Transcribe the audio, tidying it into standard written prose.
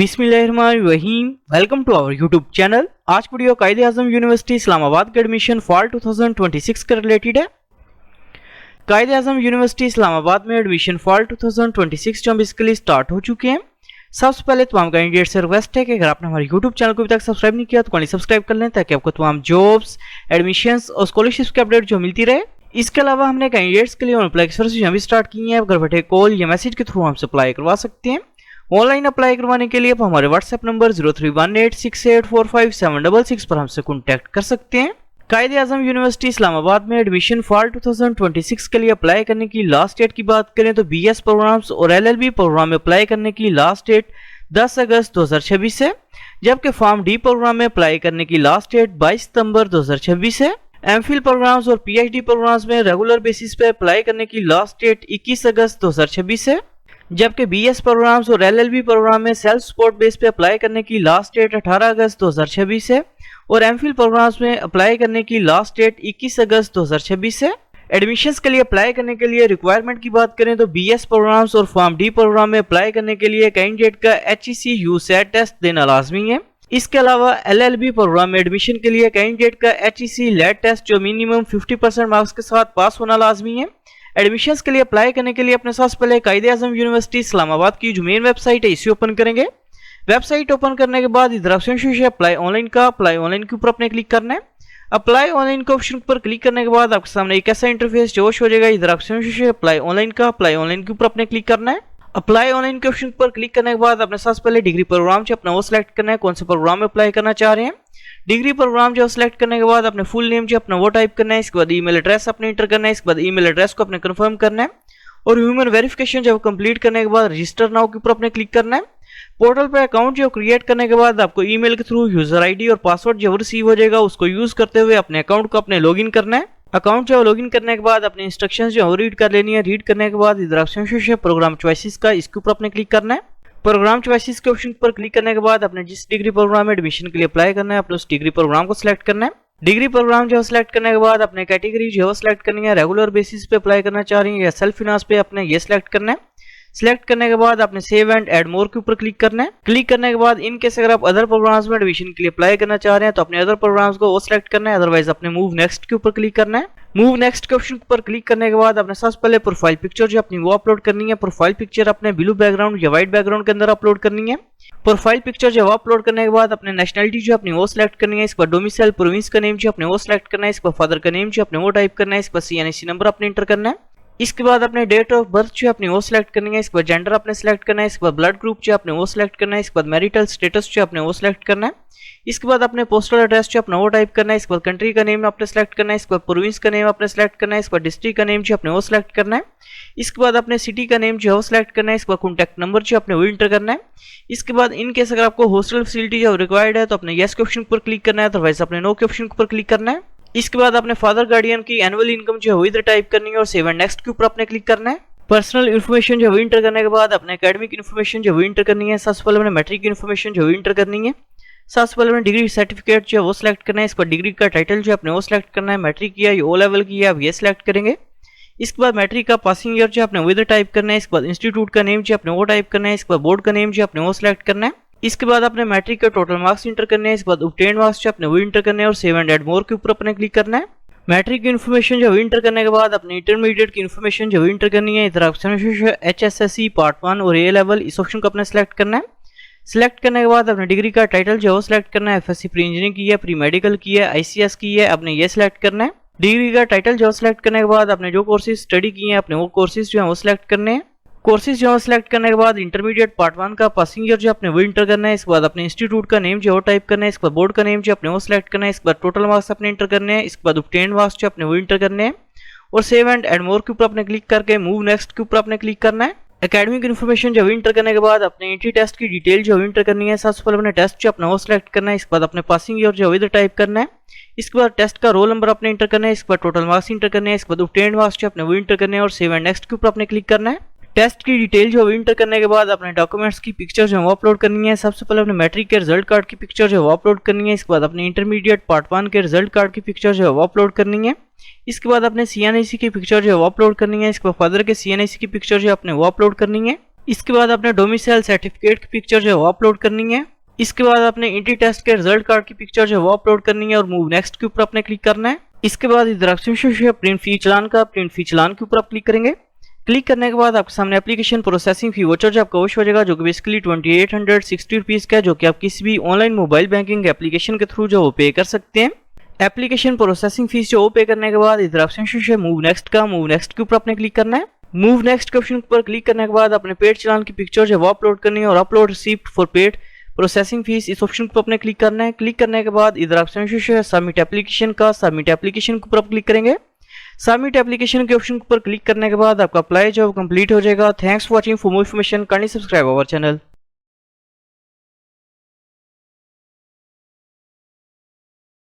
बिस्मिल्लाहिर्रहमानिर्रहीम। Welcome to our YouTube channel. आज video Quaid-e Azam university Islamabad के एडमिशन फॉल 2026 के रिलेटेड है। कायदे आजम यूनिवर्सिटी इस्लामाबाद में एडमिशन फॉल 2026 जो बेसिकली स्टार्ट हो चुके हैं। सबसे पहले तमाम कैंडिडेट से रिक्वेस्ट है कि अगर आपने हमारे यूट्यूब चैनल को अभी तक सब्सक्राइब नहीं किया तो सब्सक्राइब कर लें ताकि आपको तमाम जॉब्स, एडमिशंस और स्कॉलरशिप की अपडेट जो मिलती रहे। इसके अलावा हमने कैंडिडेट्स के लिए ऑन अप्लाई सर्विस भी स्टार्ट की है। घर बैठे कॉल या मैसेज के थ्रू हमसे अप्लाई करवा सकते हैं। ऑनलाइन अप्लाई करवाने के लिए आप हमारे व्हाट्सएप नंबर 0318684576 पर हमसे कॉन्टैक्ट कर सकते हैं। कायदे आजम यूनिवर्सिटी इस्लामाबाद में एडमिशन फॉल 2026 के लिए अप्लाई करने की लास्ट डेट की बात करें तो बीएस प्रोग्राम्स और एलएलबी प्रोग्राम में अप्लाई करने की लास्ट डेट 10 अगस्त 2026 है, जबकि फॉर्म डी प्रोग्राम में अप्लाई करने की लास्ट डेट 22 सितंबर 2026 है। एमफिल प्रोग्राम्स और पीएचडी प्रोग्राम्स में रेगुलर बेसिस पे अप्लाई करने की लास्ट डेट 21 अगस्त 2026 है, जबकि बीएस प्रोग्राम्स और एलएलबी प्रोग्राम में सेल्फ सपोर्ट बेस पे अप्लाई करने की लास्ट डेट 18 अगस्त 2026 है और एमफिल प्रोग्राम्स में अप्लाई करने की लास्ट डेट 21 अगस्त 2026 है। एडमिशंस के लिए अप्लाई करने के लिए रिक्वायरमेंट की बात करें तो बीएस प्रोग्राम्स और फॉर्म डी प्रोग्राम में अप्लाई करने के लिए कैंडिडेट का HEC यूसेट टेस्ट देना लाजमी है। इसके अलावा एलएलबी प्रोग्राम में एडमिशन के लिए कैंडिडेट का HEC लेट टेस्ट जो मिनिमम 50% मार्क्स के साथ पास होना लाजमी है। एडमिशंस के लिए अप्लाई करने के लिए अपने साथ पहले कायदे आजम यूनिवर्सिटी इस्लामाबाद की जो मेन वेबसाइट है इसे ओपन करेंगे। वेबसाइट ओपन करने के बाद इधर ऑप्शन से अप्लाई ऑनलाइन के ऊपर अपने क्लिक करना है। अप्लाई ऑनलाइन के ऑप्शन पर क्लिक करने के बाद आपके सामने एक ऐसा इंटरफेस जोश हो जाएगा। इधर ऑप्शन से अप्लाई ऑनलाइन के ऊपर अपने क्लिक करना है। अप्लाई ऑनलाइन के ऑप्शन पर क्लिक करने के बाद अपने साथ पहले डिग्री प्रोग्राम जो अपना वो सिलेक्ट करना है, कौन से प्रोग्राम में अप्लाई करना चाह रहे हैं। डिग्री प्रोग्राम जो सिलेक्ट करने के बाद अपने फुल नेम जो अपना वो टाइप करना है। इसके बाद ईमेल एड्रेस अपने इंटर करना है। इसके बाद ईमेल एड्रेस को अपने कंफर्म करना है और ह्यूमन वेरिफिकेशन जब कंप्लीट करने के बाद रजिस्टर नाउ के ऊपर अपने क्लिक करना है। पोर्टल पे अकाउंट जो क्रिएट करने के बाद आपको ईमेल के थ्रू यूजर आईडी और पासवर्ड जो रिसीव हो जाएगा उसको यूज करते हुए अपने अकाउंट को अपने लॉगिन करना है। अकाउंट जो लॉगिन करने के बाद अपने इंस्ट्रक्शंस जो रीड कर लेनी है। रीड करने के बाद इधर ऑप्शन से प्रोग्राम चॉइसेस का इसके ऊपर अपने क्लिक करना है। प्रोग्राम चॉइसेस के ऑप्शन पर क्लिक करने के बाद अपने जिस डिग्री प्रोग्राम में एडमिशन के लिए अप्लाई करना है अपने उस डिग्री प्रोग्राम को सिलेक्ट करना है। डिग्री प्रोग्राम जो सिलेक्ट करने के बाद अपने कैटेगरी जो सिलेक्ट करनी है, रेगुलर बेसिस पे अप्लाई करना चाह रही है या सेल्फ फाइनेंस पे अपने ये सिलेक्ट करना है। सिलेक्ट करने के बाद अपने सेव एंड ऐड मोर के ऊपर क्लिक करना है। क्लिक करने के बाद इन केस अगर आप अदर प्रोग्राम्स में एडमिशन के लिए अप्लाई करना चाह रहे हैं तो अपने अदर प्रोग्राम्स को वो सिलेक्ट करना है, अदरवाइज अपने मूव नेक्स्ट के ऊपर क्लिक करना है। मूव नेक्स्ट के ऑप्शन पर क्लिक करने के बाद अपने सबसे पहले प्रोफाइल पिक्चर जो अपनी वो अपलोड करनी है। प्रोफाइल पिक्चर अपने ब्लू बैकग्राउंड या व्हाइट बैकग्राउंड के अंदर अपलोड करनी है। प्रोफाइल पिक्चर जो अपलोड करने के बाद अपने नेशनलिटी जो अपनी वो सिलेक्ट करनी है। इसके बाद डोमिसाइल प्रोविंस का नेम जो अपने वो सिलेक्ट करना है। इसके बाद फादर का नेम जो अपने वो टाइप करना है। इसके बाद CNIC नंबर अपने इंटर करना है। इसके बाद अपने डेट ऑफ बर्थ जो अपनी वो सिलेक्ट करनी है। इसके बाद जेंडर अपने सिलेक्ट करना है। इसके बाद ब्लड ग्रुप जो अपने वो सिलेक्ट करना है। इसके बाद मैरिटल स्टेटस जो अपने वो सिलेक्ट करना है। इसके बाद अपने पोस्टल एड्रेस जो अपना वो टाइप करना है। इसके बाद कंट्री का नेम अपने सिलेक्ट करना है। इसके बाद प्रोविंस का नेम अपने सिलेक्ट करना है। इसके बाद डिस्ट्रिक्ट का नेम जो अपने वो सिलेक्ट करना है। इसके बाद अपने सिटी का नेम जो है वो सिलेक्ट करना है। इसके बाद कॉन्टैक्ट नंबर जो अपने वो इंटर करना है। इसके बाद इन केस अगर आपको हॉस्टल फैसिलिटी जो रिक्वायर्ड है तो अपने यस के ऑप्शन पर क्लिक करना है, अदरवाइज अपने नो के ऑप्शन पर क्लिक करना है। इसके बाद अपने फादर गार्डियन की एनुअल इनकम जो है वो इधर टाइप करनी है और सेव एंड नेक्स्ट के ऊपर अपने क्लिक करना है। पर्सनल इन्फॉर्मेशन जो है इंटर करने के बाद अपने एकेडमिक इन्फॉर्मेशन जो है इंटर करनी है। सबसे पहले अपने मैट्रिक इन्फॉर्मेशन जो है इंटर करनी है। सबसे पहले अपने डिग्री सर्टिफिकेट जो है वो सिलेक्ट करना है। इसके बाद डिग्री का टाइटल जो अपने वो सिलेक्ट करना है। मैट्रिक किया या O लेवल किया आप ये सिलेक्ट करेंगे। इसके बाद मैट्रिक का पासिंग ईयर जो अपने वो इधर टाइप करना है। इसके बाद इंस्टीट्यूट का नेम जो अपने वो टाइप करना है। इसके बाद बोर्ड का नेम जो अपने वो सिलेक्ट करना है। इसके बाद अपने मैट्रिक का टोटल मार्क्स इंटर करने हैं। इसके बाद ऑब्टेन्ड मार्क्स जो अपने वो इंटर करने हैं और सेव एंड ऐड मोर के ऊपर अपने क्लिक करना है। मैट्रिक की इन्फॉर्मेशन जो इंटर करने के बाद अपने इंटरमीडिएट की इन्फॉर्मेशन जो इंटर करनी है। इधर ऑप्शन HSSC पार्ट 1 और A लेवल इस ऑप्शन को अपने सिलेक्ट करना है। सिलेक्ट करने के बाद अपने डिग्री का टाइटल जो है सिलेक्ट करना है। FSC प्री इंजीनियरिंग की है, प्री मेडिकल की है, ICS की है, अपने ये सिलेक्ट करना है। डिग्री का टाइटल जो सिलेक्ट करने के बाद अपने जो कोर्सेज स्टडी किए हैं अपने वो कोर्सेज जो है वो सिलेक्ट करने हैं। कोर्सेज जो सिलेक्ट करने के बाद इंटरमीडिएट पार्ट 1 का पासिंग ईयर जो अपने वो इंटर करना है। इसके बाद अपने इंस्टीट्यूट का नेम जो टाइप करना है। इसके बाद बोर्ड का नेम जो अपने वो सिलेक्ट करना है। इसके बाद टोटल मार्क्स अपने इंटर करने हैं। इसके बाद ऑब्टेन्ड मार्क्स जो अपने वो इंटर करने हैं और सेव एंड ऐड मोर के ऊपर अपने क्लिक करके मूव नेक्स्ट के ऊपर अपने क्लिक करना है। एकेडमिक इन्फॉर्मेशन जो इंटर करने के बाद अपने एंट्री टेस्ट की डिटेल जो इंटर करनी है। सबसे पहले अपने टेस्ट जो अपना वो सिलेक्ट करना है। इसके बाद अपने पासिंग ईयर जो इधर टाइप करना है। इसके बाद टेस्ट का रोल नंबर अपने इंटर करना है। इसके बाद टोटल मार्क्स इंटर करने हैं। इसके बाद ऑब्टेन्ड मार्क्स जो अपने वो इंटर करने हैं और सेव एंड नेक्स्ट के ऊपर अपने क्लिक करना है। टेस्ट की डिटेल जो इंटर करने के बाद अपने डॉक्यूमेंट्स की पिक्चर जो है वो अपलोड करनी है। सबसे पहले अपने मैट्रिक के रिजल्ट कार्ड की पिक्चर जो है वो अपलोड करनी है। इसके बाद अपने इंटरमीडिएट पार्ट 1 के रिजल्ट कार्ड की पिक्चर जो है वो अपलोड करनी है। इसके बाद अपने CNIC की पिक्चर जो है वो अपलोड करनी है। इसके बाद फादर के CNIC की पिक्चर जो अपने वो अपलोड करनी है। इसके बाद अपने डोमिसाइल सर्टिफिकेट की पिक्चर जो है वो अपलोड करनी है। इसके बाद अपने इंट्री टेस्ट के रिजल्ट कार्ड की पिक्चर जो है वो अपलोड करनी है और मूव नेक्स्ट के ऊपर अपने क्लिक करना है। इसके बाद इधर ऑप्शन प्रिंट फी चालान के ऊपर आप क्लिक करेंगे। क्लिक करने के बाद आपके सामने एप्लीकेशन प्रोसेसिंग फी वाउचर जो आपका वॉश हो जाएगा, जो कि बेसिकली 2860 रुपीज़ का है, जो कि आप किसी भी ऑनलाइन मोबाइल बैंकिंग एप्लीकेशन के थ्रू जो वो पे कर सकते हैं। एप्लीकेशन प्रोसेसिंग फीस जो वो पे करने के बाद इधर ऑप्शन मूव नेक्स्ट के ऊपर आपने क्लिक करना है। मूव नेक्स्ट के ऑप्शन पर क्लिक करने के बाद अपने पेड चालान की पिक्चर जो है वो अपलोड करनी है और upload receipt for paid processing fees इस ऑप्शन पर अपने क्लिक करना है। क्लिक करने के बाद इधर ऑप्शन सबमिट एप्लीकेशन के ऊपर आप क्लिक करेंगे। सबमिट एप्लीकेशन के ऑप्शन पर क्लिक करने के बाद आपका अप्लाई जो कंप्लीट हो जाएगा। Thanks for watching. For more information kindly subscribe our channel.